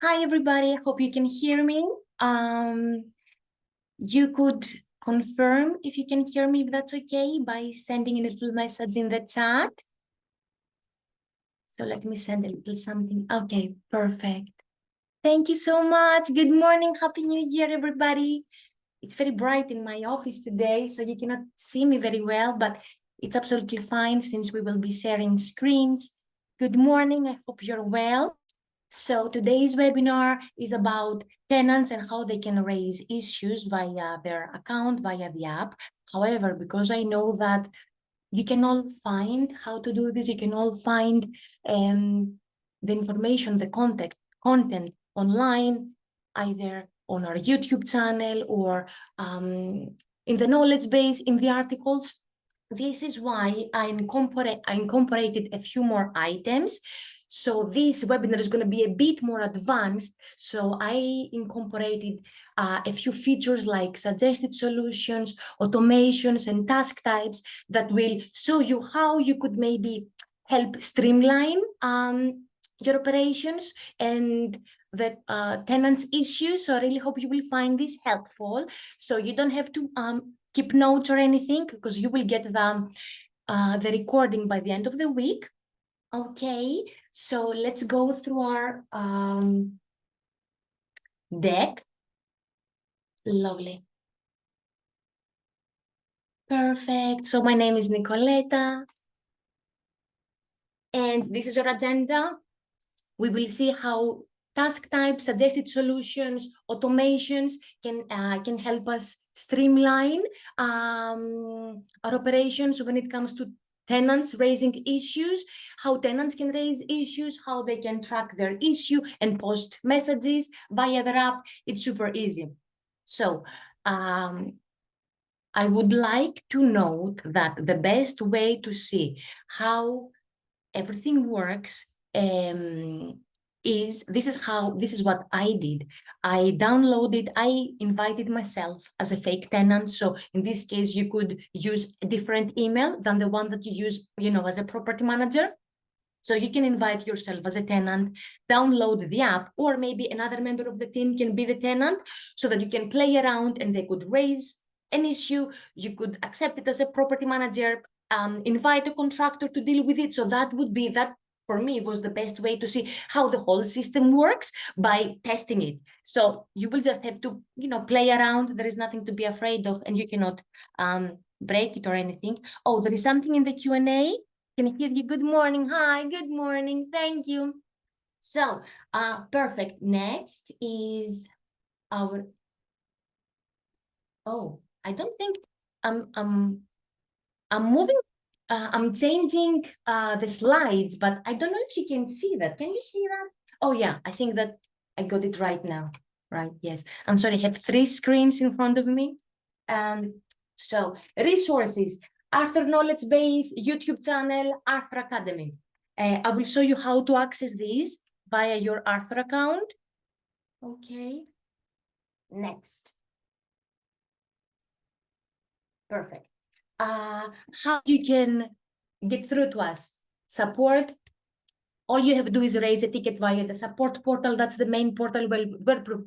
Hi, everybody. I hope you can hear me. You could confirm if you can hear me, if that's okay, by sending a little message in the chat. So let me send a little something. Okay, perfect. Thank you so much. Good morning. Happy New Year, everybody. It's very bright in my office today, so you cannot see me very well, but it's absolutely fine since we will be sharing screens. Good morning. I hope you're well. So today's webinar is about tenants and how they can raise issues via their account, via the app. However, because I know that you can all find how to do this, you can all find the information, the content online, either on our YouTube channel or in the knowledge base, in the articles. This is why I incorporated a few more items. So this webinar is going to be a bit more advanced. So I incorporated a few features like suggested solutions, automations, and task types that will show you how you could maybe help streamline your operations and the tenants issues. So I really hope you will find this helpful. So you don't have to keep notes or anything, because you will get the recording by the end of the week. Okay, so let's go through our deck. Lovely. Perfect. So my name is Nicoleta. And this is our agenda. We will see how task types, suggested solutions, automations can help us streamline our operations when it comes to tenants raising issues, how tenants can raise issues, how they can track their issue and post messages via their app. It's super easy. So I would like to note that the best way to see how everything works this is what I did. I invited myself as a fake tenant. So in this case, you could use a different email than the one that you use, as a property manager. So you can invite yourself as a tenant, download the app, or maybe another member of the team can be the tenant so that you can play around and they could raise an issue. You could accept it as a property manager, invite a contractor to deal with it. So that for me was the best way to see how the whole system works, by testing it. So you will just have to, play around. There is nothing to be afraid of, and you cannot break it or anything. Oh, there is something in the Q&A. Can hear you. Good morning. Hi, good morning. Thank you. So, perfect. Next is our, I don't think I'm moving, I'm changing the slides, but I don't know if you can see that. Can you see that? Oh yeah, I think that I got it right now. Right, yes. I'm sorry, I have 3 screens in front of me. So resources, Arthur Knowledge Base, YouTube channel, Arthur Academy. I will show you how to access these via your Arthur account. Okay. Next. Perfect. How you can get through to us? Support. All you have to do is raise a ticket via the support portal. That's the main portal where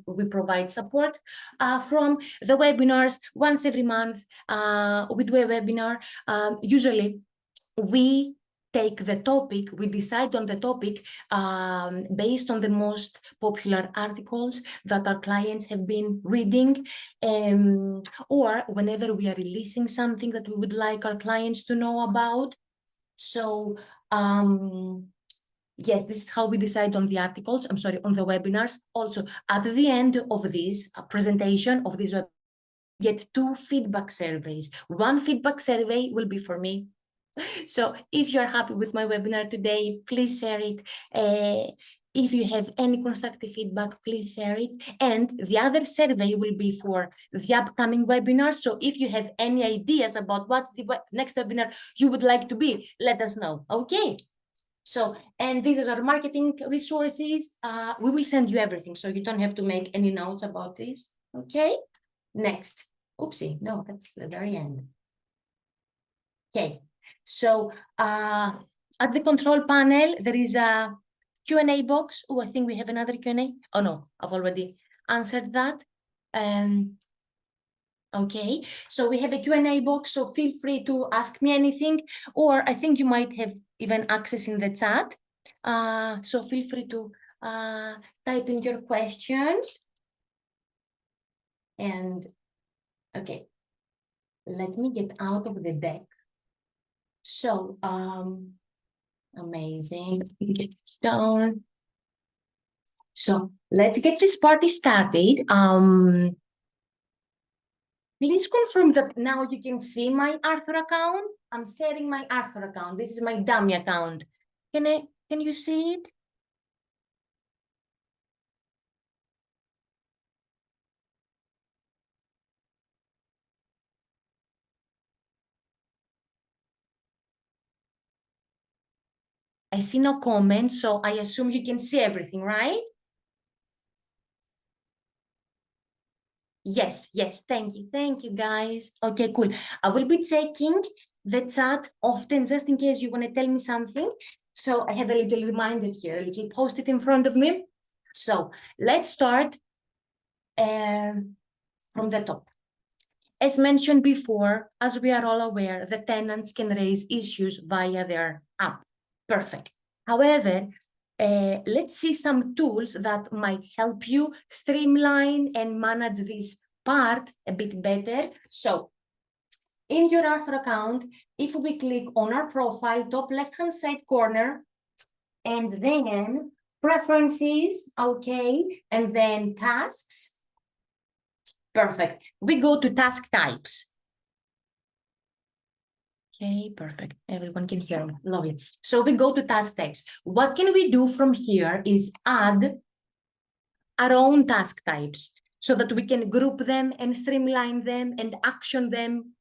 we provide support from. The webinars once every month. We do a webinar. Usually, we take the topic, we decide on the topic based on the most popular articles that our clients have been reading, or whenever we are releasing something that we would like our clients to know about. So, yes, this is how we decide on the articles, on the webinars. Also, at the end of this presentation of this webinar, get 2 feedback surveys. 1 feedback survey will be for me. So if you're happy with my webinar today, please share it. If you have any constructive feedback, please share it. And the other survey will be for the upcoming webinar. So if you have any ideas about what the next webinar you would like to be, let us know. Okay. So, and these are our marketing resources. We will send you everything, so you don't have to make any notes about this. Okay. Next. Oopsie. No, that's the very end. Okay. So at the control panel, there is a Q&A box. Oh, I think we have another Q&A. Oh no, I've already answered that. Okay, so we have a Q&A box, so feel free to ask me anything, or I think you might have even access in the chat. So feel free to type in your questions. And okay, let me get out of the deck. So amazing, get this down. So let's get this party started. Please confirm that now you can see my Arthur account. I'm sharing my Arthur account. This is my dummy account. Can you see it? I see no comments, so I assume you can see everything, right? Yes, thank you guys. Okay, cool. I will be checking the chat often just in case you want to tell me something. So I have a little reminder here, a little post-it in front of me. So let's start from the top. As mentioned before, as we are all aware, the tenants can raise issues via their app. Perfect. However, let's see some tools that might help you streamline and manage this part a bit better. So in your Arthur account, if we click on our profile, top left-hand side corner, and then preferences, okay, and then tasks, perfect. We go to task types. Okay, perfect. Everyone can hear me. Lovely. So we go to task types. What can we do from here is add our own task types so that we can group them and streamline them and action them,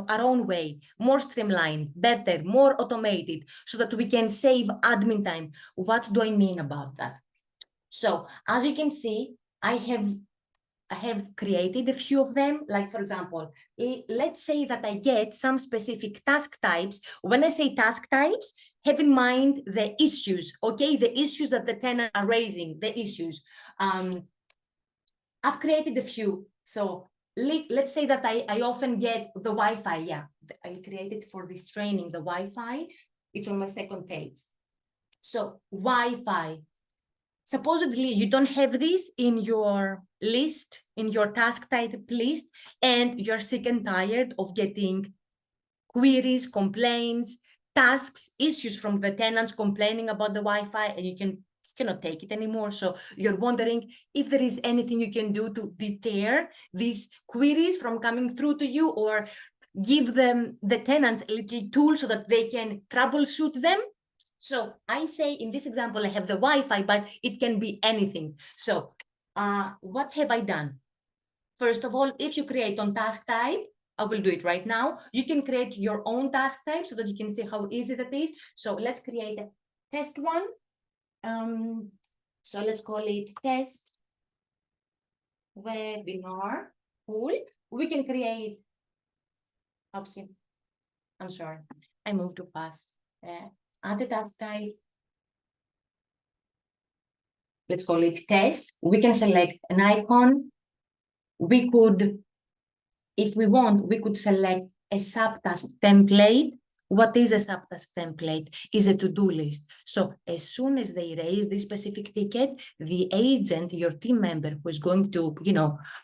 our own way, more streamlined, better, more automated, so that we can save admin time. What do I mean about that? So as you can see, I have created a few of them. Like, for example, let's say that I get some specific task types. When I say task types, have in mind the issues, okay? The issues that the tenants are raising, the issues. I've created a few. So let's say that I often get the Wi-Fi. Yeah, I created for this training, the Wi-Fi. It's on my second page. So Wi-Fi. Supposedly, you don't have this in your list, in your task type list, and you're sick and tired of getting queries, complaints, tasks, issues from the tenants complaining about the Wi-Fi, and you cannot take it anymore. So you're wondering if there is anything you can do to deter these queries from coming through to you, or give them, the tenants, a little tool so that they can troubleshoot them. So I say in this example, I have the Wi-Fi, but it can be anything. So what have I done? First of all, if you create on task type, I will do it right now. You can create your own task type so that you can see how easy that is. So let's create a test one. So let's call it test webinar. Cool. We can create, oopsie, I'm sorry, I moved too fast. Add the task type. Let's call it test. We can select an icon. We could, if we want, we could select a subtask template. What is a subtask template? Is a to-do list. So as soon as they raise this specific ticket, the agent, your team member who is going to,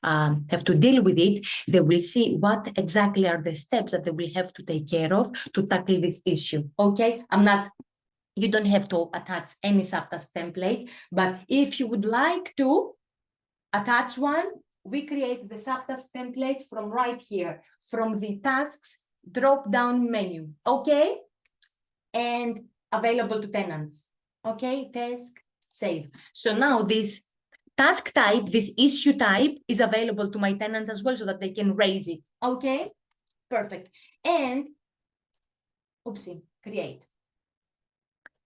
have to deal with it, they will see what exactly are the steps that they will have to take care of to tackle this issue. Okay, you don't have to attach any subtask template, but if you would like to attach one, we create the subtask templates from right here, from the tasks drop-down menu, okay? And available to tenants, okay? Task, save. So now this task type, this issue type is available to my tenants as well so that they can raise it, okay? Perfect. And, oopsie, create.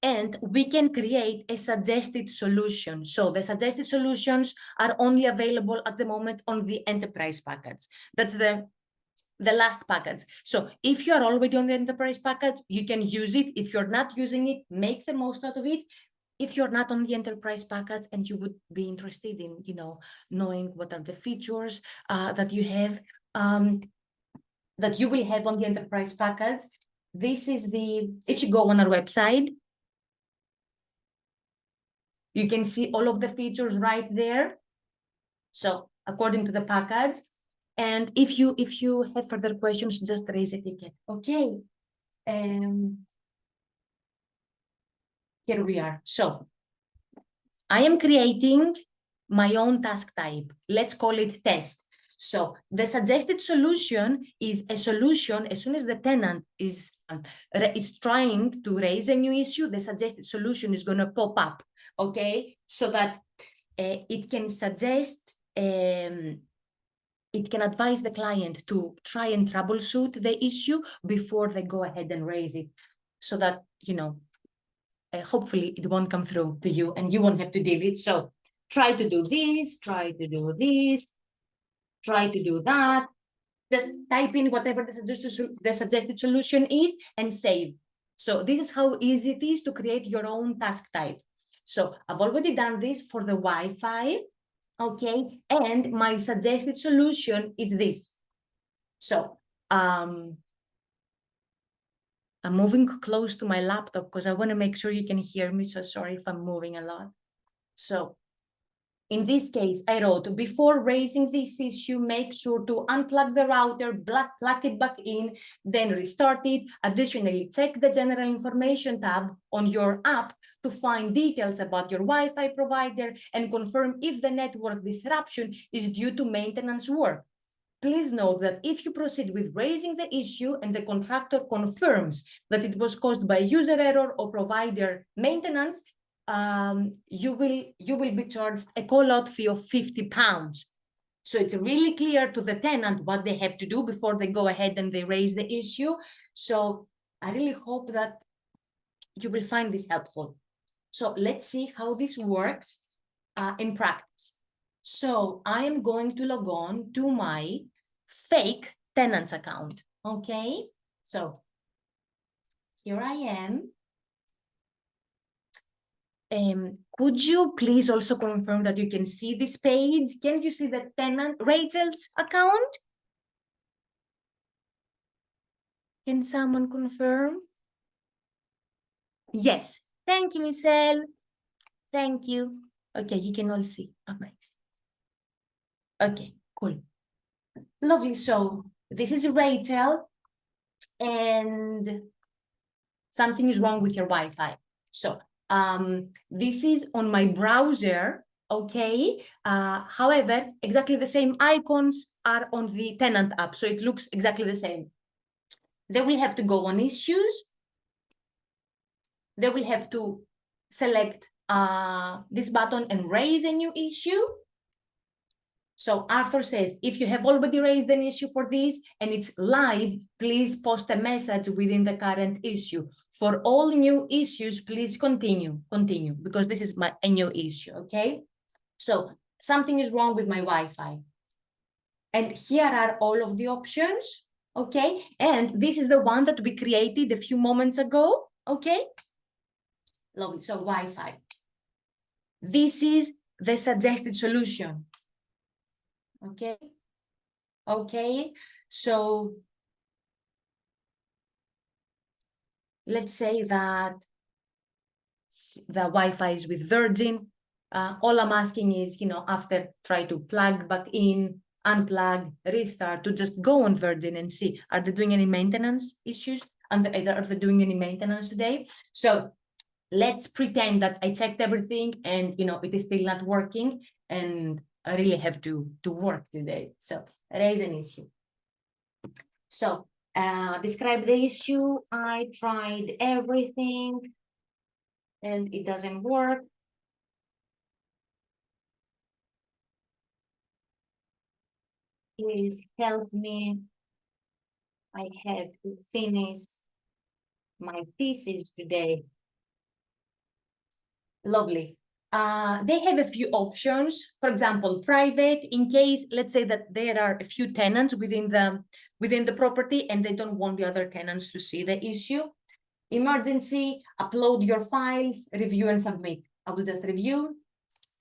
And we can create a suggested solution. So the suggested solutions are only available at the moment on the enterprise package. That's the last package. So if you are already on the enterprise package, you can use it. If you're not using it, make the most out of it. if you're not on the enterprise package and you would be interested in, knowing what are the features that you have, that you will have on the enterprise package, this is if you go on our website, you can see all of the features right there. So according to the package, and if you have further questions, just raise a ticket. Okay. Here we are. So I am creating my own task type. Let's call it test. So the suggested solution is a solution as soon as the tenant is trying to raise a new issue, the suggested solution is going to pop up, okay? So that it can suggest, it can advise the client to try and troubleshoot the issue before they go ahead and raise it, so that, hopefully it won't come through to you and you won't have to deal it. So try to do this, try to do this, try to do that. Just type in whatever the suggested solution is and save. So this is how easy it is to create your own task type. So I've already done this for the Wi-Fi, okay? And my suggested solution is this. So I'm moving close to my laptop because I want to make sure you can hear me. So sorry if I'm moving a lot. So in this case, I wrote, before raising this issue, make sure to unplug the router, plug it back in, then restart it. Additionally, check the general information tab on your app to find details about your Wi-Fi provider and confirm if the network disruption is due to maintenance work. Please note that if you proceed with raising the issue and the contractor confirms that it was caused by user error or provider maintenance, you will be charged a call-out fee of £50. So it's really clear to the tenant what they have to do before they go ahead and they raise the issue. So I really hope that you will find this helpful. So let's see how this works in practice. So I am going to log on to my fake tenants account. Okay, so here I am. Could you please also confirm that you can see this page? Can you see the tenant Rachel's account? Can someone confirm? Yes. Thank you, Michelle. Thank you. Okay, you can all see. Amazing. Okay, cool. Lovely. So this is Rachel, and something is wrong with your Wi-Fi. So this is on my browser, okay? However, exactly the same icons are on the tenant app, so it looks exactly the same. Then we have to go on issues. Then we have to select this button and raise a new issue. So Arthur says, if you have already raised an issue for this and it's live, please post a message within the current issue. For all new issues, please continue, because this is a new issue, okay? So something is wrong with my Wi-Fi. And here are all of the options, okay? And this is the one that we created a few moments ago, okay? Lovely, so Wi-Fi. This is the suggested solution. Okay. Okay. So let's say that the Wi-Fi is with Virgin. All I'm asking is, after try to plug back in, unplug, restart, to just go on Virgin and see, are they doing any maintenance issues? And are they doing any maintenance today? So let's pretend that I checked everything and, it is still not working. And I really have to work today. So raise an issue. So describe the issue. I tried everything and it doesn't work. Please help me. I have to finish my thesis today. Lovely. They have a few options. For example, private, in case, let's say that there are a few tenants within the property and they don't want the other tenants to see the issue. emergency, upload your files, review and submit. I will just review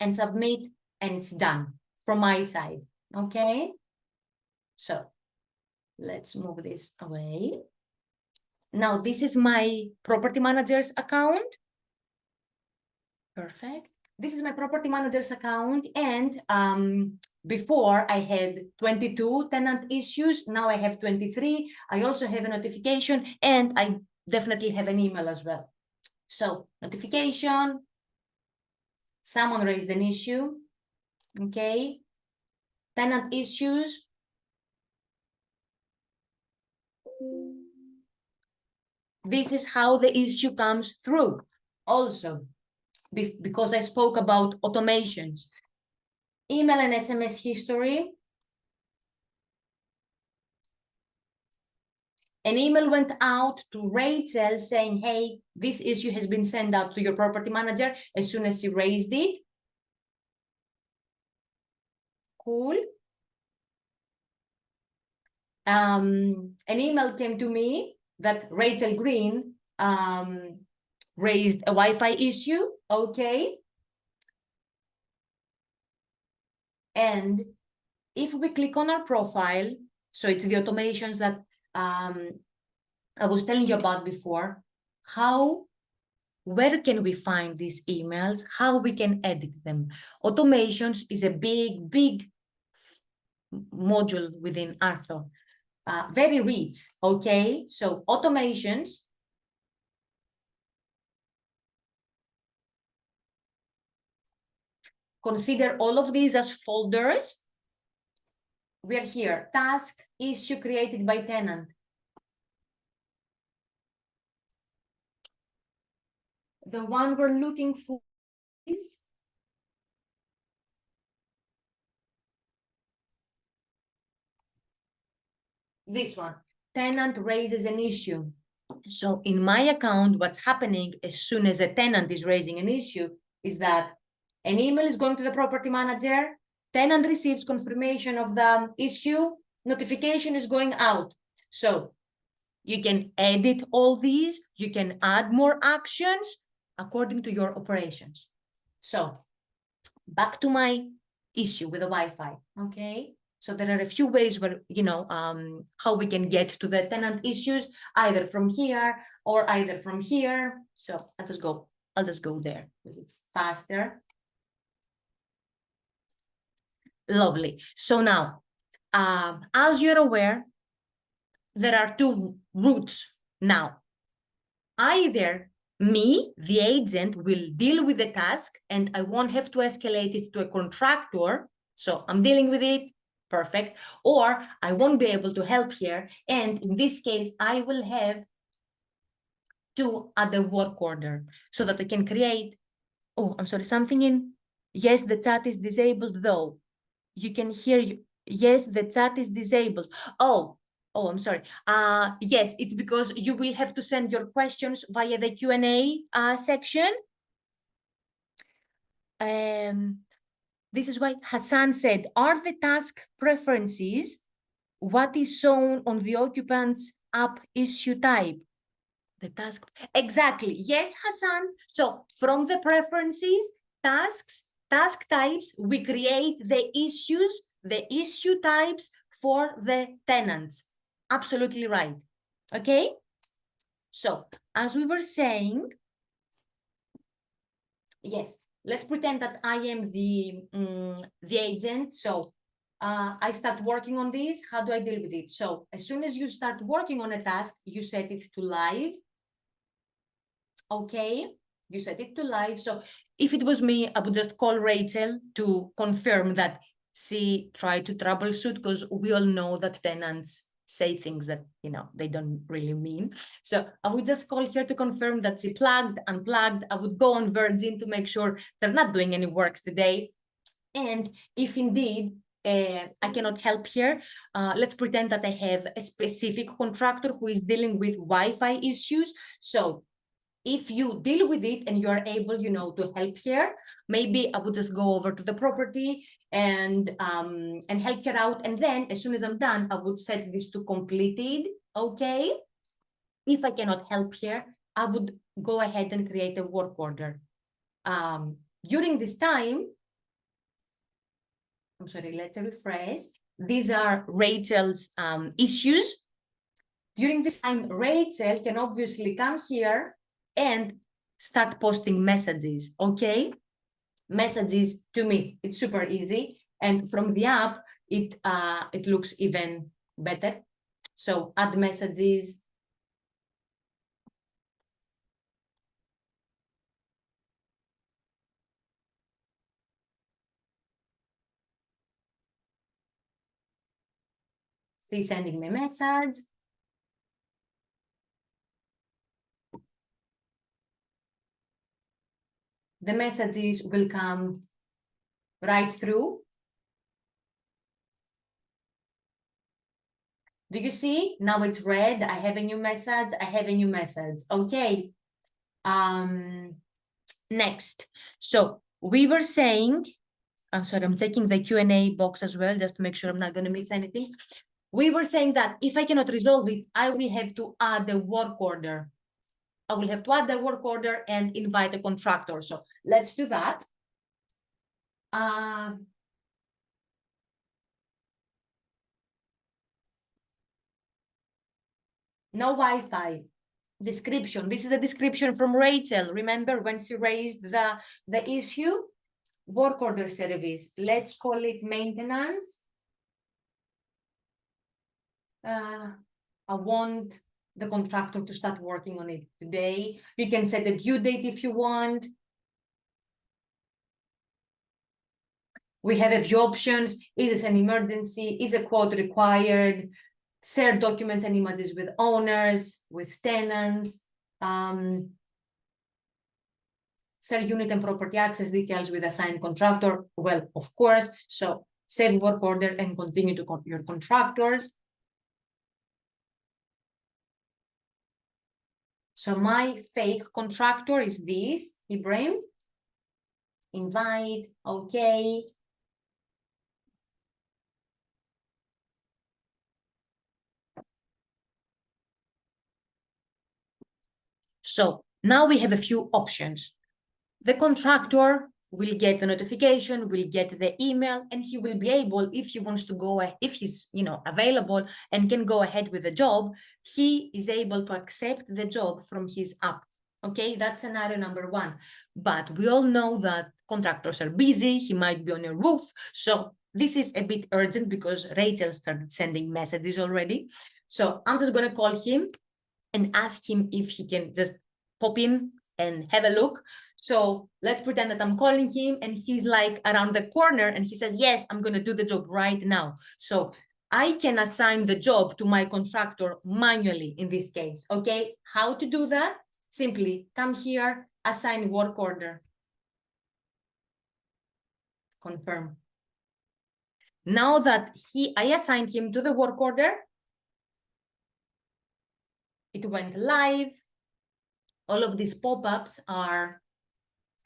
and submit, and it's done from my side. Okay, so let's move this away. Now this is my property manager's account. Perfect. This is my property manager's account, and before I had 22 tenant issues, now I have 23. I also have a notification, and I definitely have an email as well. So notification, someone raised an issue, okay? Tenant issues. This is how the issue comes through. Also, because I spoke about automations, email and SMS history. An email went out to Rachel saying, hey, this issue has been sent out to your property manager as soon as you raised it. Cool. An email came to me that Rachel Green raised a Wi-Fi issue. Okay. And if we click on our profile, so it's the automations that I was telling you about before, where can we find these emails, how we can edit them. Automations is a big module within Arthur, very rich, okay? So automations, consider all of these as folders. We're here, task, issue created by tenant. The one we're looking for is this one, tenant raises an issue. So in my account, what's happening as soon as a tenant is raising an issue is that an email is going to the property manager, tenant receives confirmation of the issue, notification is going out. So you can edit all these, you can add more actions according to your operations. So back to my issue with the Wi-Fi, okay? So there are a few ways where, how we can get to the tenant issues, either from here or either from here. So I'll just go there because it's faster. Lovely. So now, as you're aware, there are two routes now. Either me, the agent, will deal with the task and I won't have to escalate it to a contractor. So I'm dealing with it, perfect. Or I won't be able to help here. And in this case, I will have to add the work order so that I can create, oh, I'm sorry, something in, yes, the chat is disabled though. You can hear you. Yes, the chat is disabled. Oh, I'm sorry. Yes, it's because you will have to send your questions via the Q&A section. This is why Hassan said, are the task preferences what is shown on the occupant's app issue type? The task, exactly. Yes, Hassan. So from the preferences, task types, we create the issues, the issue types for the tenants. Absolutely right. Okay. So as we were saying, yes, let's pretend that I am the agent. So I start working on this. How do I deal with it? So as soon as you start working on a task, you set it to live. Okay, you set it to live. So if it was me, I would just call Rachel to confirm that she tried to troubleshoot, because we all know that tenants say things that, they don't really mean. So I would just call her to confirm that she plugged, unplugged. I would go on Virgin to make sure they're not doing any works today. And if indeed I cannot help here, let's pretend that I have a specific contractor who is dealing with Wi-Fi issues. So if you deal with it and you are able, to help here, maybe I would just go over to the property and help her out. And then as soon as I'm done, I would set this to completed. Okay. If I cannot help here, I would go ahead and create a work order. During this time, I'm sorry, let's refresh. These are Rachel's issues. During this time, Rachel can obviously come here and start posting messages, okay? Messages to me, it's super easy. And from the app, it looks even better. So add messages. See, sending me a message. The messages will come right through. Do you see? Now it's red. I have a new message. I have a new message. Okay. Next. So we were saying, I'm sorry, I'm checking the Q&A box as well, just to make sure I'm not going to miss anything. We were saying that if I cannot resolve it, I will have to add the work order. I will have to add the work order and invite a contractor. So let's do that. No Wi-Fi. Description. This is a description from Rachel. Remember when she raised the issue? Work order service. Let's call it maintenance. I want the contractor to start working on it today. You can set a due date if you want. We have a few options. Is this an emergency? Is a quote required? Share documents and images with owners, with tenants. Share unit and property access details with assigned contractor. Well, of course. So save work order and continue to copy your contractors. So my fake contractor is this, Ibrahim. Invite, okay. So now we have a few options. The contractor will get the notification, will get the email, and he will be able, if he wants to go, if he's available and can go ahead with the job, he is able to accept the job from his app. Okay, that's scenario number one. But we all know that contractors are busy. He might be on a roof. So this is a bit urgent because Rachel started sending messages already. So I'm just going to call him and ask him if he can just pop in and have a look. So let's pretend that I'm calling him and he's like around the corner and he says, yes, I'm going to do the job right now. So I can assign the job to my contractor manually in this case. Okay, how to do that? Simply come here, assign work order. Confirm. Now that I assigned him to the work order, it went live. All of these pop-ups are,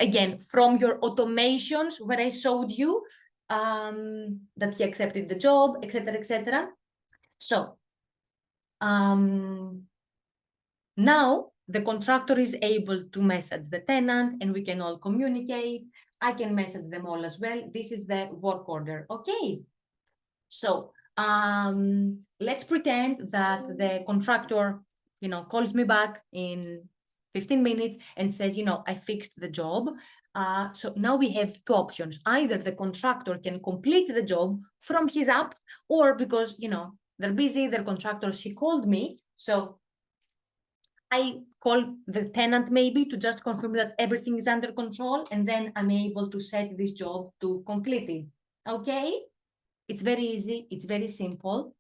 again, from your automations where I showed you that he accepted the job, etc., etc. So now the contractor is able to message the tenant and we can all communicate. I can message them all as well. This is the work order. Okay. So let's pretend that the contractor, calls me back in 15 minutes and says, I fixed the job. So now we have two options. Either the contractor can complete the job from his app, or because, they're busy, their contractors, he called me. So I call the tenant maybe to just confirm that everything is under control, and then I'm able to set this job to complete it. Okay? It's very easy. It's very simple.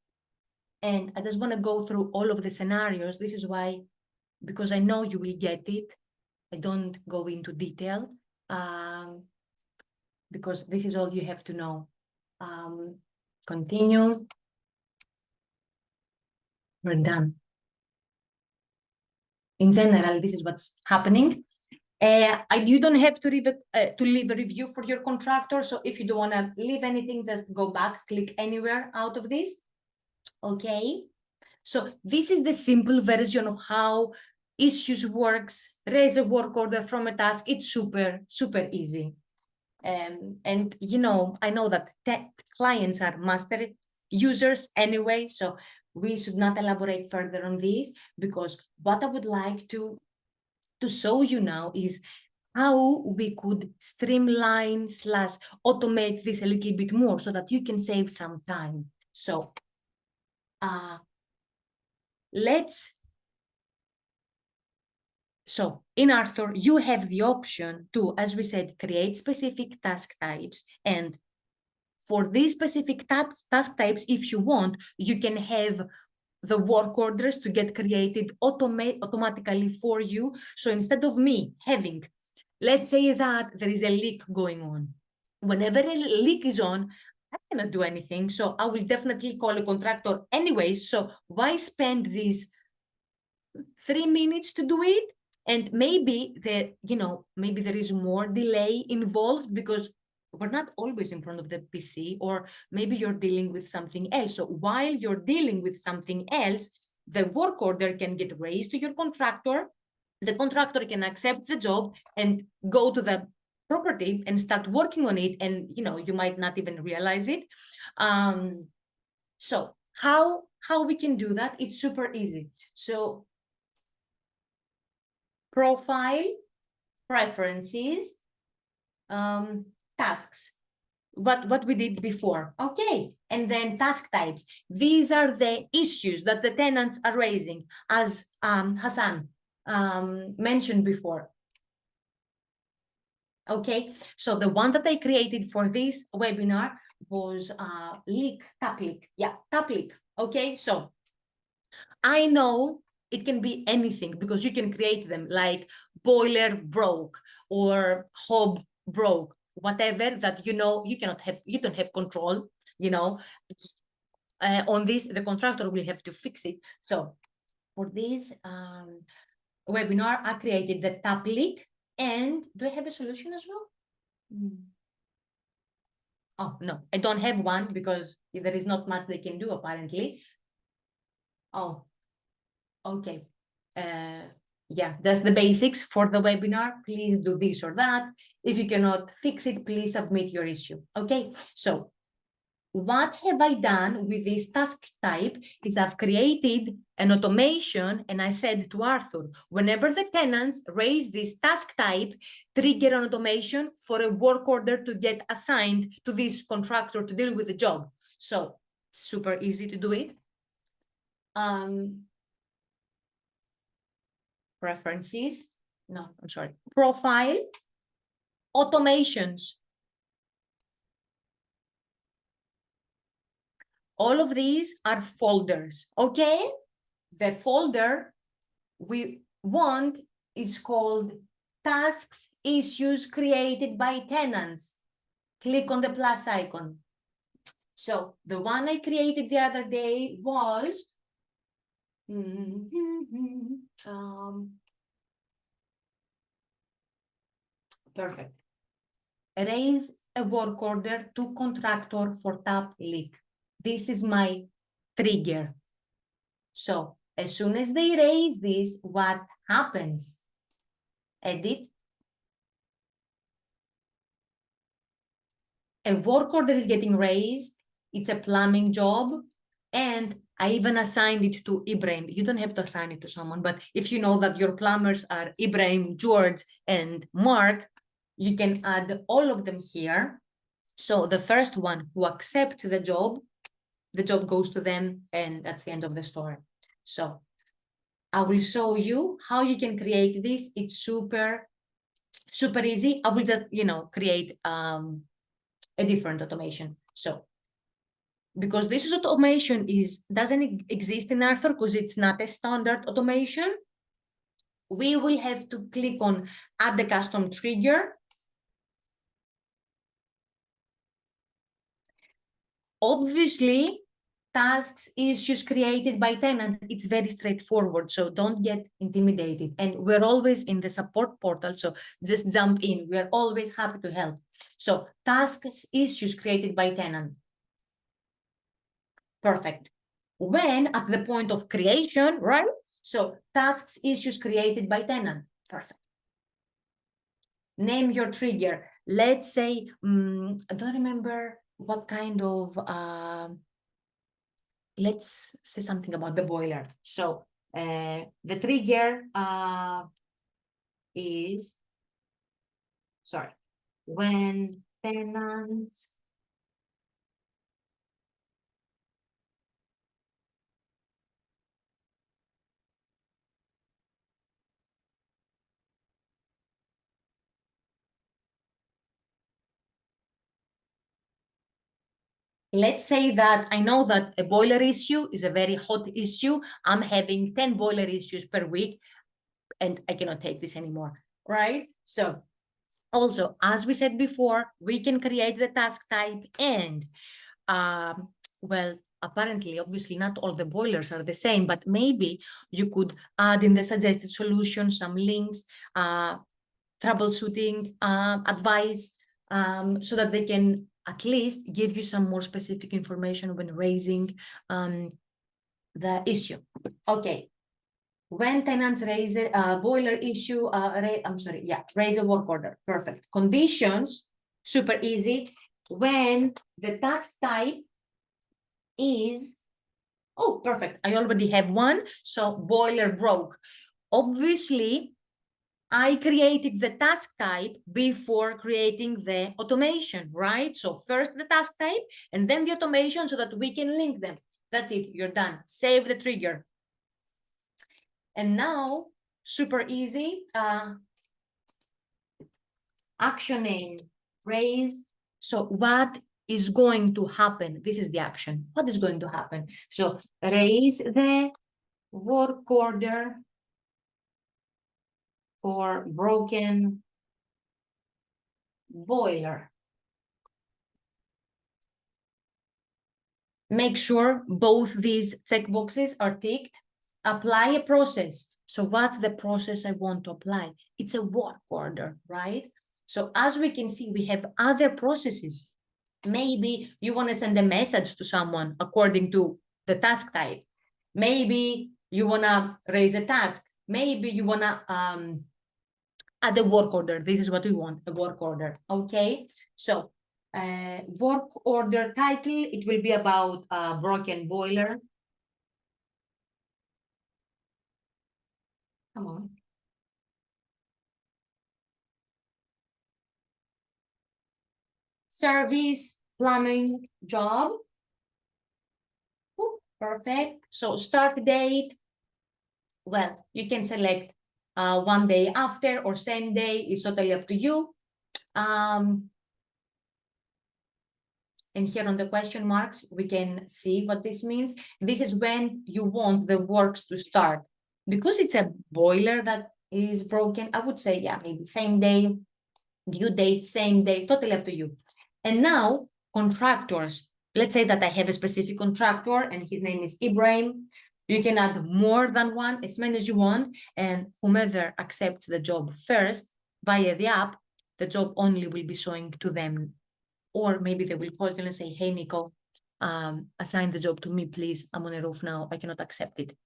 And I just want to go through all of the scenarios. This is why, because I know you will get it, I don't go into detail because this is all you have to know. Continue. We're done. In general, this is what's happening. You don't have to leave a review for your contractor. So if you don't want to leave anything, just go back, click anywhere out of this. Okay. So this is the simple version of how issues works, raise a work order from a task. It's super, super easy. And you know, I know that clients are master users anyway, so we should not elaborate further on this, because what I would like to show you now is how we could streamline / automate this a little bit more so that you can save some time. So so in Arthur, you have the option to, as we said, create specific task types. And for these specific task types, if you want, you can have the work orders to get created automatically for you. So instead of me having, let's say that there is a leak going on. Whenever a leak is on, I cannot do anything. So I will definitely call a contractor anyway. So why spend these 3 minutes to do it? And maybe maybe there is more delay involved because we're not always in front of the PC, or maybe you're dealing with something else. So while you're dealing with something else, the work order can get raised to your contractor. The contractor can accept the job and go to the property and start working on it. And, you might not even realize it. So how we can do that? It's super easy. So profile, preferences, tasks, what we did before. Okay, and then task types. These are the issues that the tenants are raising, as Hassan mentioned before. Okay, so the one that I created for this webinar was tap leak. Yeah, tap leak. Okay, so I know it can be anything because you can create them, like boiler broke or hob broke, whatever that you don't have control, on this. The contractor will have to fix it. So for this webinar, I created the tap leak. And do I have a solution as well? Oh, no, I don't have one because there is not much they can do apparently. Oh, okay. Yeah, that's the basics for the webinar. Please do this or that. If you cannot fix it, please submit your issue. Okay, so what have I done with this task type is I've created an automation, and I said to Arthur, whenever the tenants raise this task type, trigger an automation for a work order to get assigned to this contractor to deal with the job. So super easy to do it. Preferences, no, I'm sorry, profile, automations. All of these are folders, okay? The folder we want is called tasks, issues created by tenants. Click on the plus icon. So the one I created the other day was perfect. Raise a work order to contractor for tap leak. This is my trigger. So as soon as they raise this, what happens? Edit. A work order is getting raised. It's a plumbing job. And I even assigned it to Ibrahim. You don't have to assign it to someone, but if you know that your plumbers are Ibrahim, George, and Mark, you can add all of them here. So the first one who accepts the job goes to them, and that's the end of the story. So I will show you how you can create this. It's super, super easy. I will just, create a different automation. So because this is automation doesn't exist in Arthur because it's not a standard automation, we will have to click on add the custom trigger. Obviously, tasks, issues created by tenant, it's very straightforward, so don't get intimidated. And we're always in the support portal, so just jump in. We're always happy to help. So tasks, issues created by tenant. Perfect. When at the point of creation, right? So tasks, issues created by tenant. Perfect. Name your trigger. Let's say, I don't remember what kind of, let's say something about the boiler. So the trigger is, sorry, when tenants let's say that I know that a boiler issue is a very hot issue. I'm having 10 boiler issues per week and I cannot take this anymore, right? So also, as we said before, we can create the task type and, well, apparently, obviously, not all the boilers are the same, but maybe you could add in the suggested solution some links, troubleshooting advice, so that they can at least give you some more specific information when raising the issue. Okay, when tenants raise a boiler issue, raise a work order. Perfect. Conditions, super easy. When the task type is, oh, perfect. I already have one. So boiler broke. Obviously, I created the task type before creating the automation, right? So first the task type and then the automation so that we can link them. That's it, you're done. Save the trigger. And now, super easy, action name, raise. So what is going to happen? This is the action. What is going to happen? So raise the work order for broken boiler. Make sure both these checkboxes are ticked. Apply a process. So what's the process I want to apply? It's a work order, right? So as we can see, we have other processes. Maybe you want to send a message to someone according to the task type. Maybe you want to raise a task. Maybe you want to add a work order. This is what we want, a work order. Okay, so work order title, it will be about broken boiler. Come on. Service, plumbing, job. Ooh, perfect. So start date, well, you can select one day after or same day, it's totally up to you. And here on the question marks, we can see what this means. This is when you want the works to start. Because it's a boiler that is broken, I would say, yeah, maybe same day, due date, same day, totally up to you. And now, contractors. Let's say that I have a specific contractor and his name is Ibrahim. You can add more than one, as many as you want, and whomever accepts the job first via the app, the job only will be showing to them. Or maybe they will call you and say, hey, Nico, assign the job to me, please. I'm on a roof now. I cannot accept it.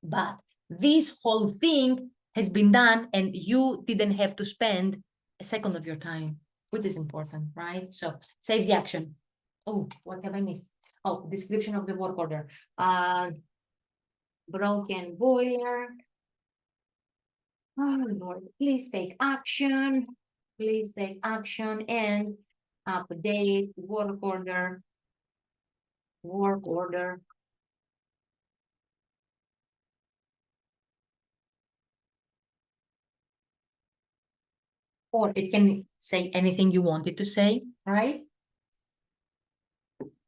But this whole thing has been done and you didn't have to spend a second of your time, which is important, right? So save the action. Oh, what have I missed? Oh, description of the work order. Broken boiler. Oh, Lord, please take action. Please take action and update work order. Work order. Or it can say anything you want it to say, right?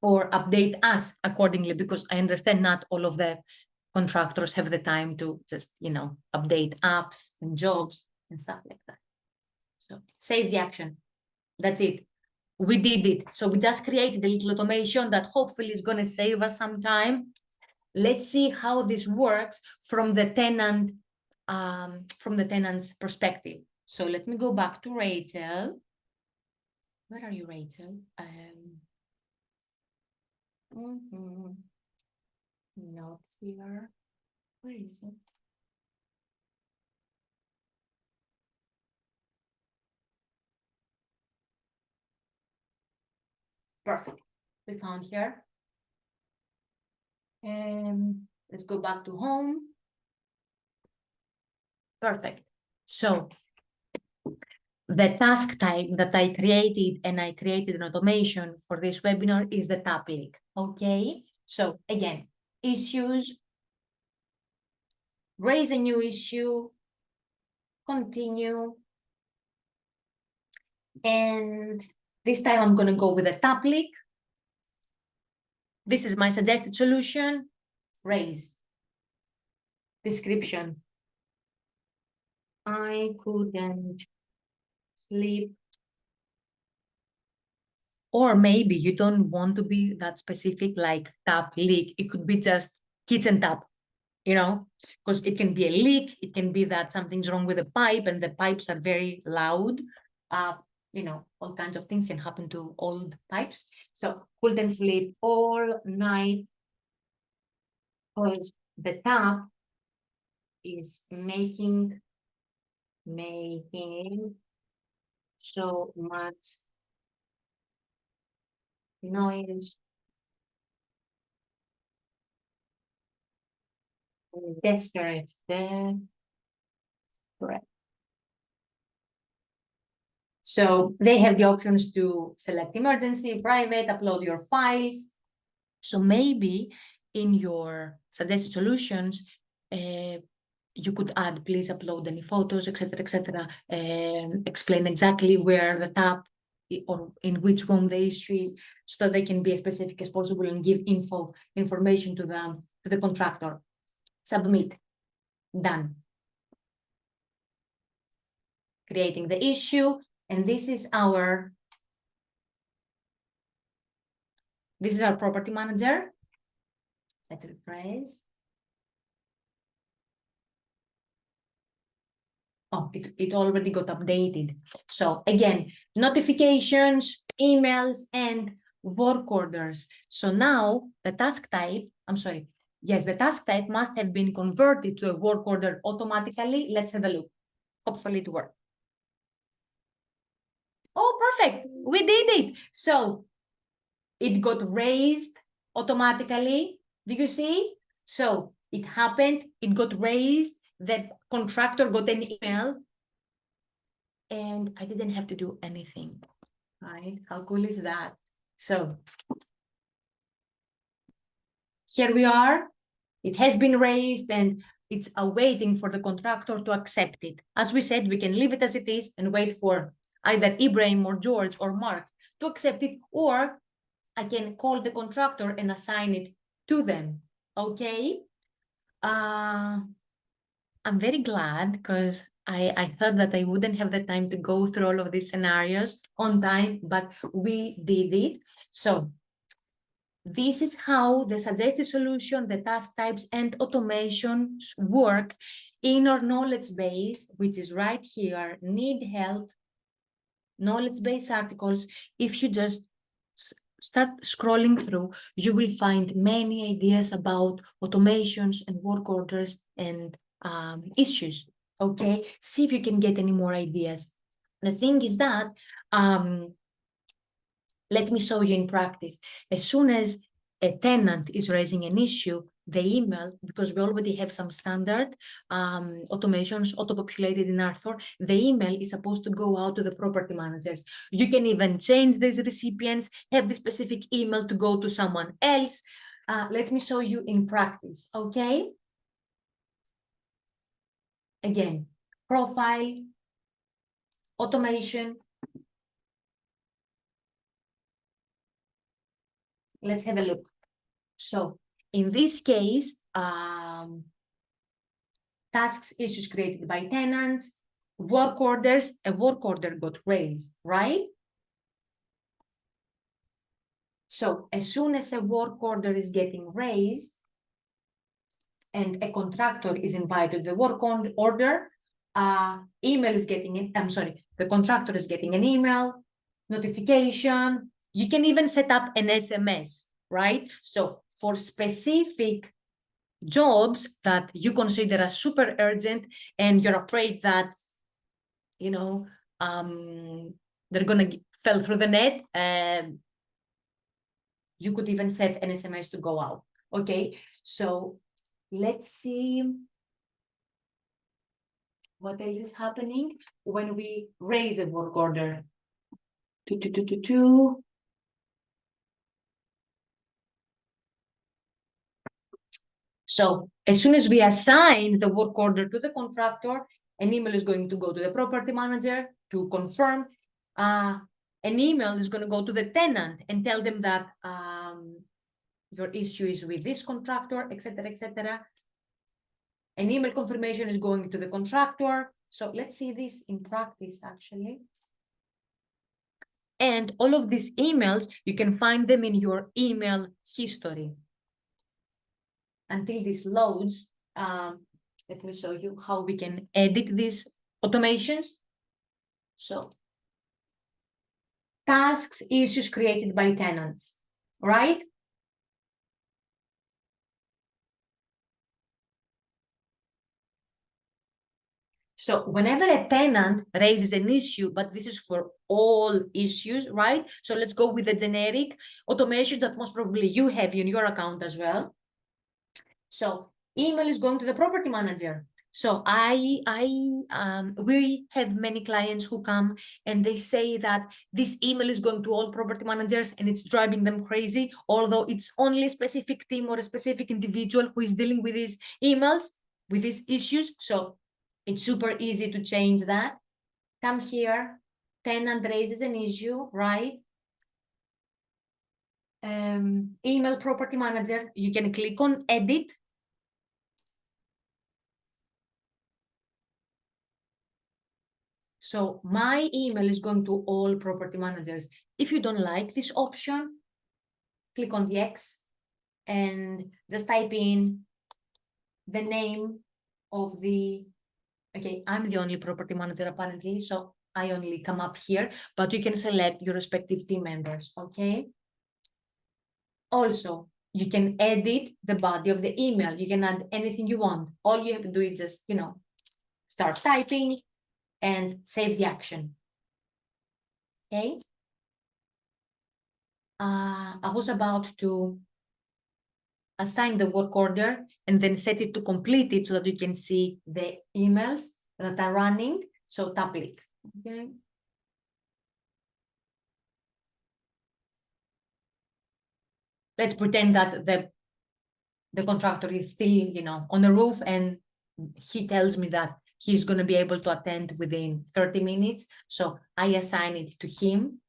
Or update us accordingly, because I understand not all of the contractors have the time to just, update apps and jobs and stuff like that. So save the action. That's it. We did it. So we just created a little automation that hopefully is going to save us some time. Let's see how this works from the tenant's perspective. So let me go back to Rachel. Where are you, Rachel? Not here. Where is it? Perfect. We found here. And let's go back to home. Perfect. So the task type that I created, and I created an automation for this webinar, is the topic. Okay. So again, issues, raise a new issue, continue. And this time I'm going to go with a topic. This is my suggested solution. Raise. Description. I couldn't sleep. Or maybe you don't want to be that specific, like tap leak. It could be just kitchen tap, you know, because it can be a leak. It can be that something's wrong with the pipe and the pipes are very loud. You know, all kinds of things can happen to old pipes. So couldn't sleep all night because the tap is making so much noise. Desperate. Correct. So they have the options to select emergency, private, upload your files. So maybe in your suggested solutions, you could add, please upload any photos, etc., and explain exactly where the tap or in which room the issue is, so that they can be as specific as possible and give information to the contractor. Submit. Done. Creating the issue, and this is our property manager. Let's rephrase. Oh, it already got updated. So again, notifications, emails, and work orders. So now the task type, the task type must have been converted to a work order automatically. Let's have a look. Hopefully it worked. Oh, perfect. We did it. So it got raised automatically. Do you see? So it happened, it got raised, the contractor got an email, and I didn't have to do anything, right? How cool is that? So here we are. It has been raised and it's awaiting for the contractor to accept it. As we said, we can leave it as it is and wait for either Ibrahim or George or Mark to accept it, or I can call the contractor and assign it to them. Okay. I'm very glad because I thought that I wouldn't have the time to go through all of these scenarios on time, but we did it. So this is how the suggested solution, the task types, and automations work in our knowledge base, which is right here. Need help, knowledge base articles. If you just start scrolling through, you will find many ideas about automations and work orders and issues. Okay, see if you can get any more ideas. The thing is that let me show you in practice. As soon as a tenant is raising an issue, the email, because we already have some standard automations auto-populated in Arthur, the email is supposed to go out to the property managers. You can even change these recipients, have the specific email to go to someone else. Let me show you in practice, okay? Again, profile, automation. Let's have a look. So in this case, tasks, issues created by tenants, work orders, a work order got raised, right? So as soon as a work order is getting raised and a contractor is invited to the work order, email is getting it. The contractor is getting an email, notification. You can even set up an SMS, right? So for specific jobs that you consider as super urgent and you're afraid that, you know, they're going to fall through the net, you could even set an SMS to go out. Okay, so let's see what else is happening when we raise a work order. So as soon as we assign the work order to the contractor, an email is going to go to the property manager to confirm. An email is going to go to the tenant and tell them that your issue is with this contractor, etc., etc. An email confirmation is going to the contractor. So let's see this in practice, actually. And all of these emails, you can find them in your email history. Until this loads, let me show you how we can edit these automations. So, tasks, issues created by tenants, right? So whenever a tenant raises an issue, but this is for all issues, right? So let's go with the generic automation that most probably you have in your account as well. So email is going to the property manager. So we have many clients who come and they say that this email is going to all property managers and it's driving them crazy, although it's only a specific team or a specific individual who is dealing with these emails, with these issues. So it's super easy to change that. Come here, tenant raises an issue, right? Email property manager, you can click on edit. So my email is going to all property managers. If you don't like this option, click on the X and just type in the name of the, okay, I'm the only property manager apparently, so I only come up here, but you can select your respective team members, okay? Also, you can edit the body of the email. You can add anything you want. All you have to do is just, start typing and save the action. Okay. I was about to assign the work order and then set it to complete it so that you can see the emails that are running. So tap click. Okay. Let's pretend that the contractor is still, on the roof and he tells me that he's going to be able to attend within 30 minutes. So I assign it to him.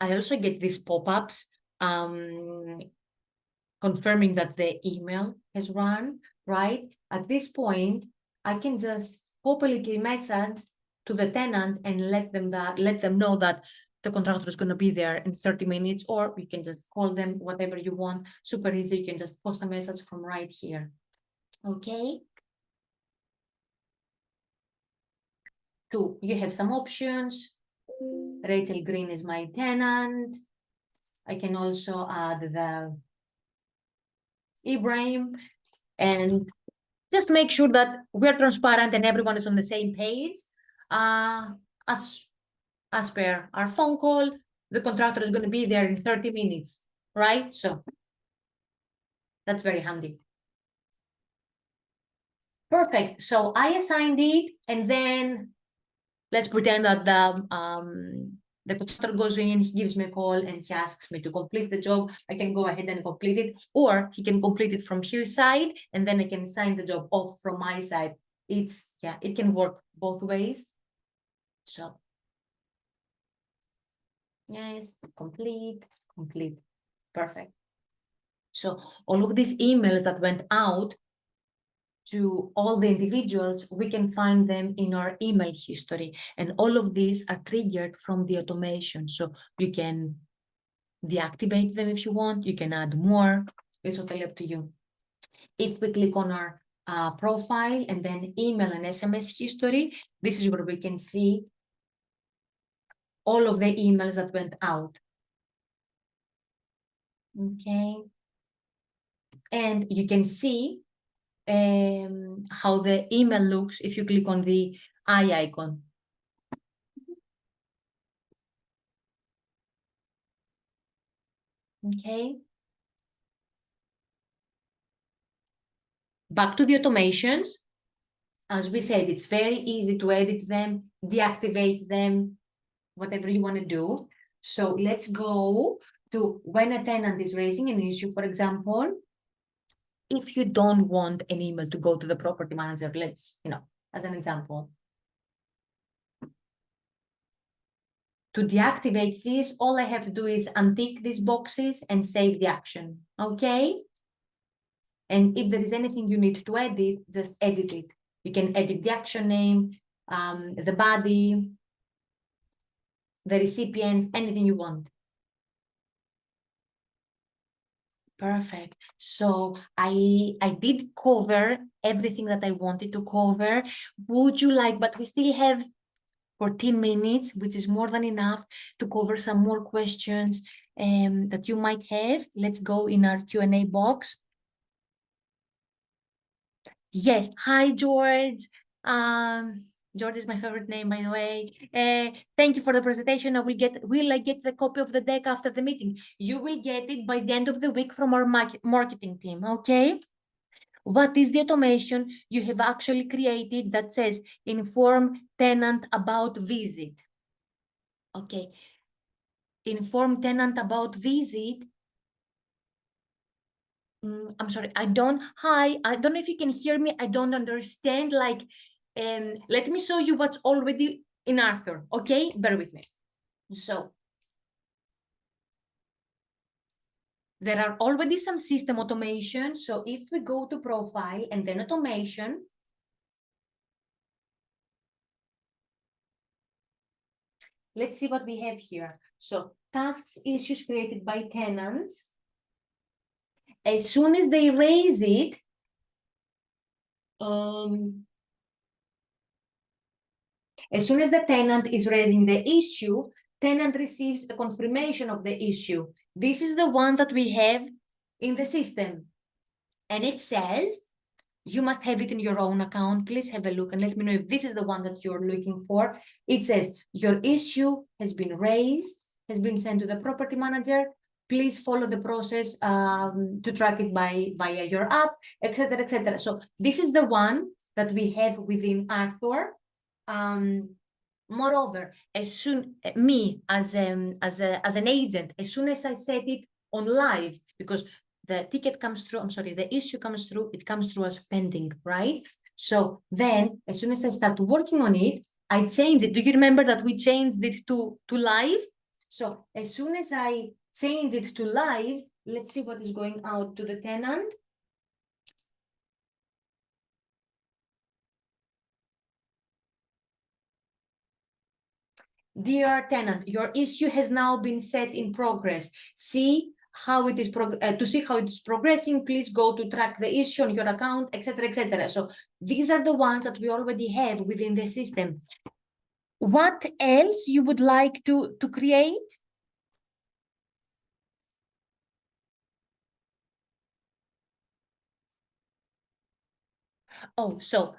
I also get these pop-ups confirming that the email has run, right? At this point, I can just pop a little message to the tenant and let them know that the contractor is going to be there in 30 minutes, or you can just call them, whatever you want. Super easy. You can just post a message from right here. Okay. Two, you have some options. Rachel Green is my tenant. I can also add the Ibrahim and just make sure that we're transparent and everyone is on the same page. As per our phone call, the contractor is going to be there in 30 minutes, right? So that's very handy. Perfect. So I assigned it, and then let's pretend that the contractor goes in, he gives me a call and he asks me to complete the job. I can go ahead and complete it, or he can complete it from his side and then I can sign the job off from my side. It can work both ways. So yes, complete, perfect. So all of these emails that went out to all the individuals, we can find them in our email history. And all of these are triggered from the automation. So you can deactivate them if you want. You can add more. It's totally up to you. If we click on our profile and then email and SMS history, this is where we can see all of the emails that went out. Okay. And you can see how the email looks if you click on the eye icon. Okay. Back to the automations. As we said, it's very easy to edit them, deactivate them, whatever you want to do. So let's go to when a tenant is raising an issue, for example, if you don't want an email to go to the property manager, let's, as an example. To deactivate this, all I have to do is untick these boxes and save the action, okay? And if there is anything you need to edit, just edit it. You can edit the action name, the body, the recipients, anything you want. Perfect. So I did cover everything that I wanted to cover. Would you like, but we still have 14 minutes, which is more than enough to cover some more questions that you might have. Let's go in our Q&A box. Yes, hi George. George is my favorite name, by the way. Thank you for the presentation. Will I get the copy of the deck after the meeting? You will get it by the end of the week from our marketing team, okay? What is the automation you have actually created that says inform tenant about visit? Okay, inform tenant about visit. I'm sorry, I don't know if you can hear me. I don't understand. Let me show you what's already in Arthur. Okay, bear with me. So there are already some system automation. So if we go to profile and then automation, let's see what we have here. So tasks, issues created by tenants. As soon as they raise it, as soon as the tenant is raising the issue, tenant receives a confirmation of the issue. This is the one that we have in the system. And it says, you must have it in your own account. Please have a look and let me know if this is the one that you're looking for. It says, your issue has been raised, has been sent to the property manager. Please follow the process to track it via your app, etc., etc. So this is the one that we have within Arthur. Moreover, as soon me as an agent, as soon as I set it on live, because the ticket comes through, I'm sorry, the issue comes through, it comes through as pending, right? So then as soon as I start working on it, I change it. Do you remember that we changed it to live? So as soon as I change it to live, let's see what is going out to the tenant. Dear tenant, your issue has now been set in progress. See how it is to see how it's progressing. Please go to track the issue on your account, etc., etc. So these are the ones that we already have within the system. What else you would like to create? Oh, so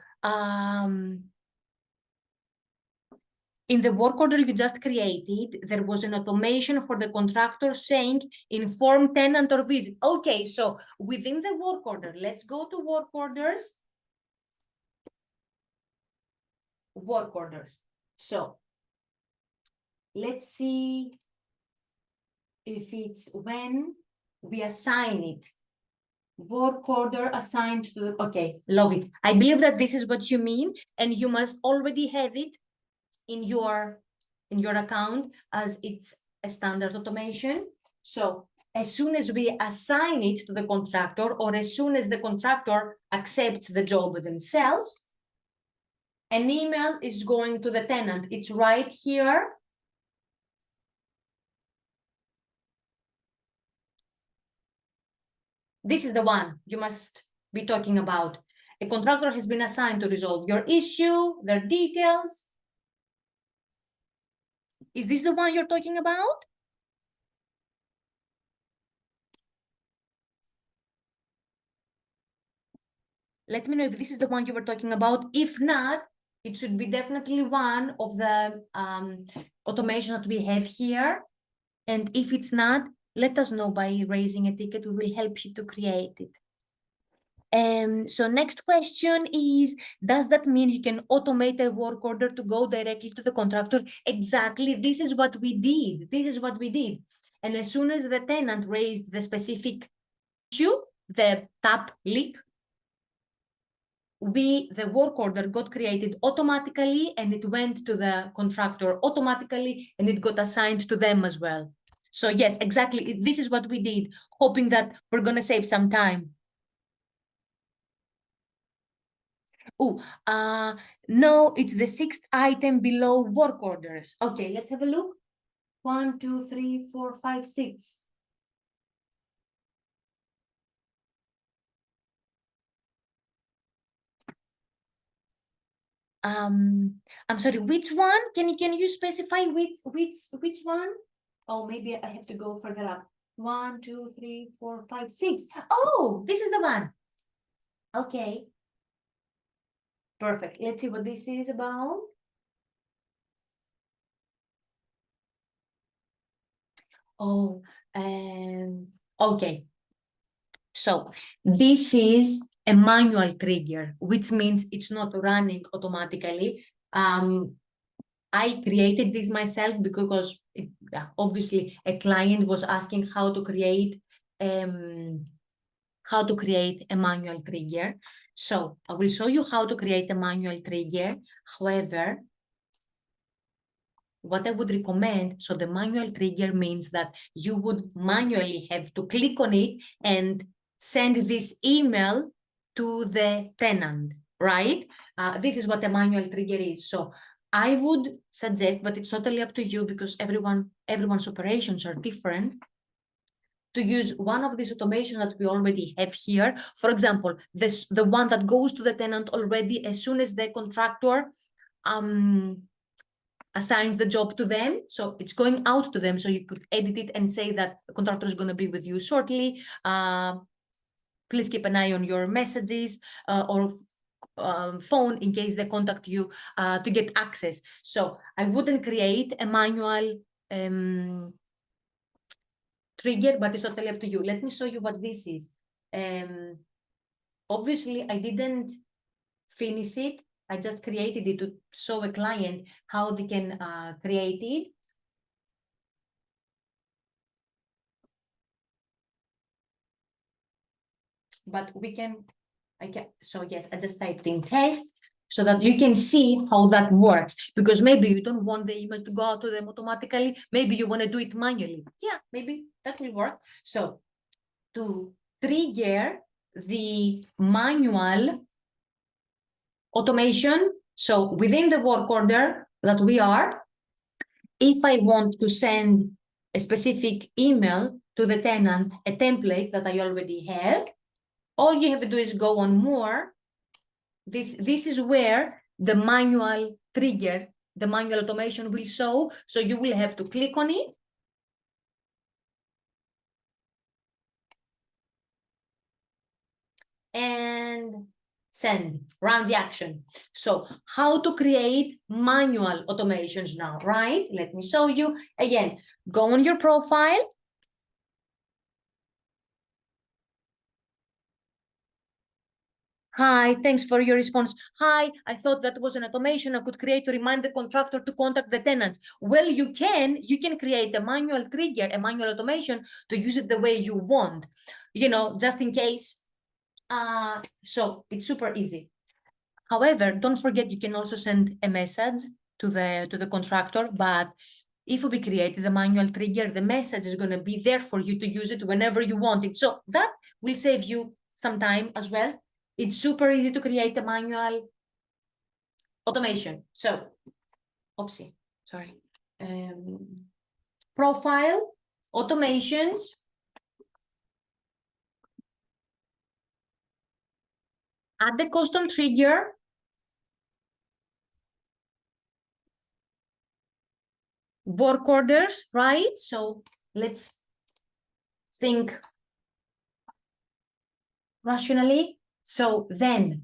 in the work order you just created, there was an automation for the contractor saying inform tenant or visit. Okay, so within the work order, let's go to work orders. Work orders. So let's see if it's when we assign it. Work order assigned to the, okay, love it. I believe that this is what you mean, and you must already have it in your account as it's a standard automation. So as soon as we assign it to the contractor, or as soon as the contractor accepts the job themselves, an email is going to the tenant. It's right here. This is the one you must be talking about. A contractor has been assigned to resolve your issue, their details. Is this the one you're talking about? Let me know if this is the one you were talking about. If not, it should be definitely one of the automations that we have here. And if it's not, let us know by raising a ticket. We will help you to create it. So next question is, does that mean you can automate a work order to go directly to the contractor? Exactly, this is what we did. This is what we did. And as soon as the tenant raised the specific issue, the tap leak, the work order got created automatically and it went to the contractor automatically and it got assigned to them as well. So yes, exactly. This is what we did, hoping that we're going to save some time. Oh, no, it's the sixth item below work orders. Okay, let's have a look. 1, 2, 3, 4, 5, 6. I'm sorry, which one? Can you specify which one? Oh, maybe I have to go further up. 1, 2, 3, 4, 5, 6. Oh, this is the one. Okay. Perfect. Let's see what this is about. Oh, okay. So this is a manual trigger, which means it's not running automatically. I created this myself because obviously a client was asking how to create a manual trigger. So I will show you how to create a manual trigger. However, what I would recommend, so the manual trigger means that you would manually have to click on it and send this email to the tenant, right? This is what a manual trigger is. So I would suggest, but it's totally up to you because everyone's operations are different, to use one of these automation that we already have here. For example, the one that goes to the tenant already as soon as the contractor assigns the job to them. So it's going out to them. So you could edit it and say that the contractor is going to be with you shortly. Please keep an eye on your messages or phone in case they contact you to get access. So I wouldn't create a manual trigger, but it's totally up to you. Let me show you what this is. Obviously, I didn't finish it. I just created it to show a client how they can create it. But so yes, I just typed in test so that you can see how that works. Because maybe you don't want the email to go out to them automatically. Maybe you want to do it manually. Yeah, maybe that will work. So to trigger the manual automation, so within the work order that we are, if I want to send a specific email to the tenant, a template that I already have, all you have to do is go on more. This is where the manual trigger, the manual automation will show. So you will have to click on it. And send, run the action. So how to create manual automations now, right? Let me show you. Again, go on your profile. Hi, thanks for your response. Hi, I thought that was an automation I could create to remind the contractor to contact the tenants. Well, you can create a manual trigger, a manual automation to use it the way you want, just in case. So it's super easy. However, don't forget, you can also send a message to the contractor, but if we create the manual trigger, the message is going to be there for you to use it whenever you want it. So that will save you some time as well. It's super easy to create a manual automation. So, oopsie, sorry. Profile, automations. Add the custom trigger. Work orders, right? So let's think rationally. So then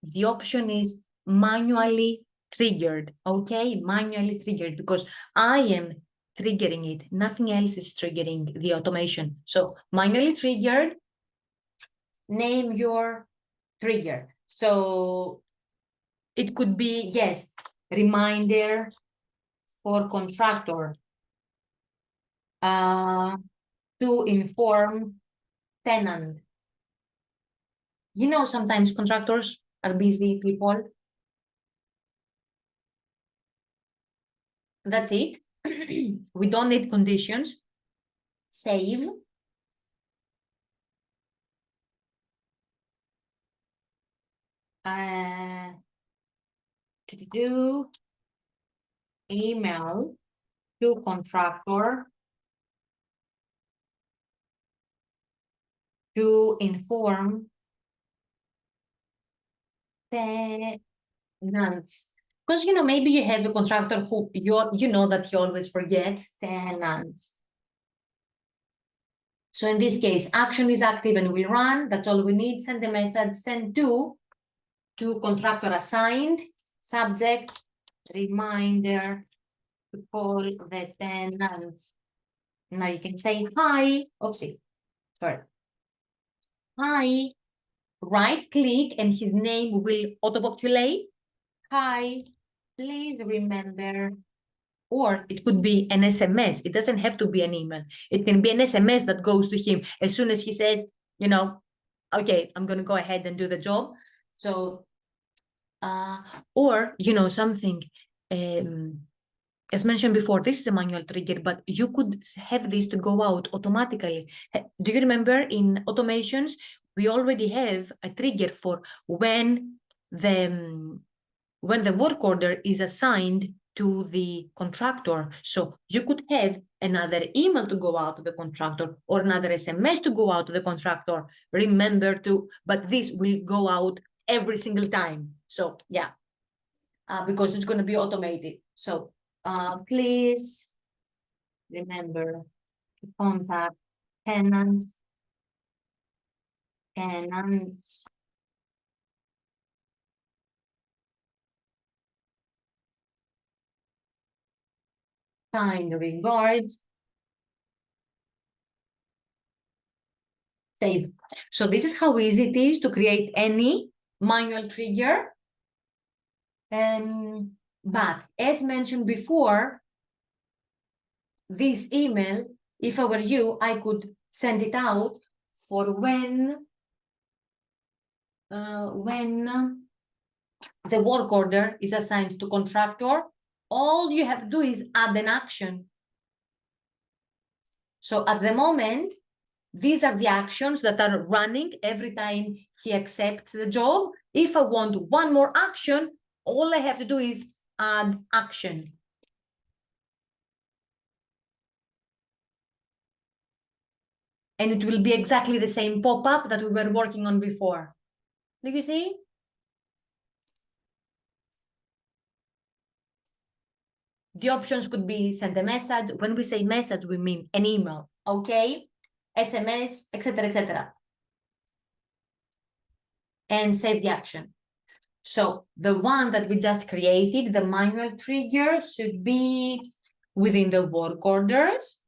the option is manually triggered, okay? Manually triggered, because I am triggering it. Nothing else is triggering the automation. So manually triggered, name your trigger. So it could be, yes, reminder for contractor to inform tenant. You know, sometimes contractors are busy people. That's it. We don't need conditions. Save. To do email to contractor to inform tenants. Because, you know, maybe you have a contractor who you know that he always forgets tenants. So in this case, action is active and we run. That's all we need. Send the message, send to contractor assigned, subject, reminder to call the tenants. Now you can say, hi, oopsie, sorry. Hi, right click and his name will auto-populate. Hi, please remember, or it could be an SMS. It doesn't have to be an email. It can be an SMS that goes to him as soon as he says, you know, okay, I'm going to go ahead and do the job. So, or, you know, something, as mentioned before, this is a manual trigger, but you could have this to go out automatically. Do you remember in automations, we already have a trigger for when the work order is assigned to the contractor. So you could have another email to go out to the contractor or another SMS to go out to the contractor. Remember to, but this will go out every single time. So yeah, because it's going to be automated. So please remember to contact tenants, kind regards, save. So this is how easy it is to create any manual trigger. But as mentioned before, this email, if I were you, I could send it out for when the work order is assigned to contractor. All you have to do is add an action. So at the moment, these are the actions that are running every time he accepts the job. If I want one more action, all I have to do is add action. And it will be exactly the same pop-up that we were working on before. Do you see? The options could be send a message. When we say message, we mean an email, okay? SMS, etc., etc. And save the action. So the one that we just created, the manual trigger, should be within the work orders.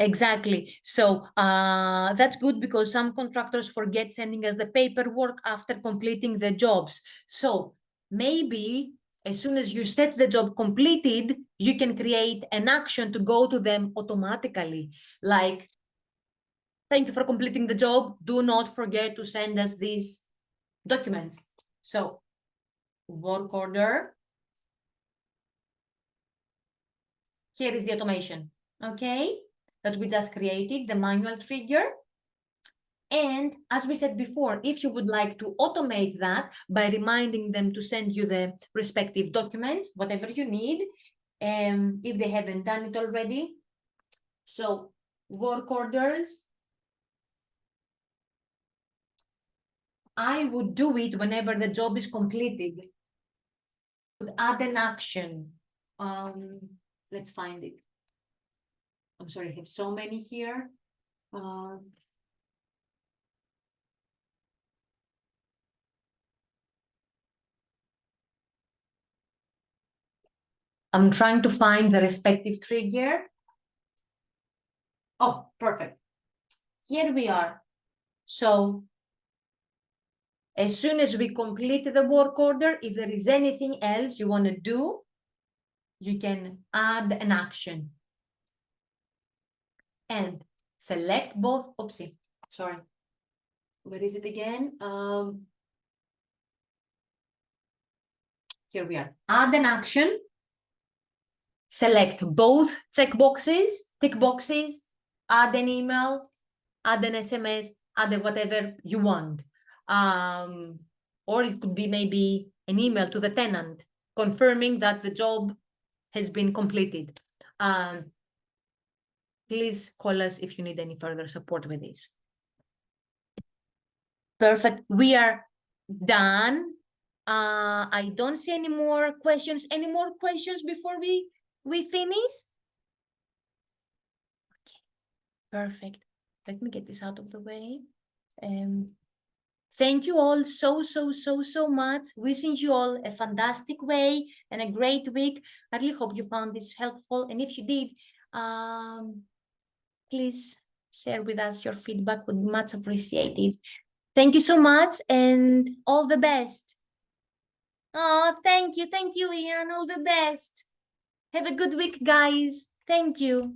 Exactly. So that's good because some contractors forget sending us the paperwork after completing the jobs. So maybe as soon as you set the job completed, you can create an action to go to them automatically. Like, thank you for completing the job. Do not forget to send us these documents. So work order. Here is the automation, okay? That we just created, the manual trigger. And as we said before, if you would like to automate that by reminding them to send you the respective documents, whatever you need, if they haven't done it already. So work orders, I would do it whenever the job is completed. Would add an action. Let's find it. I'm sorry, I have so many here. I'm trying to find the respective trigger. Oh, perfect. Here we are. So as soon as we complete the work order, if there is anything else you want to do, you can add an action. And select both, oopsie, sorry. Where is it again? Here we are. Add an action. Select both tick boxes, add an email, add an SMS, add whatever you want. Or it could be maybe an email to the tenant confirming that the job has been completed. Please call us if you need any further support with this. Perfect. We are done. I don't see any more questions. Any more questions before we finish? Okay, perfect. Let me get this out of the way. Thank you all so much. Wishing you all a fantastic way and a great week. I really hope you found this helpful. And if you did, please share with us your feedback, would be much appreciated. Thank you so much and all the best. Oh, thank you, Ian. All the best. Have a good week, guys. Thank you.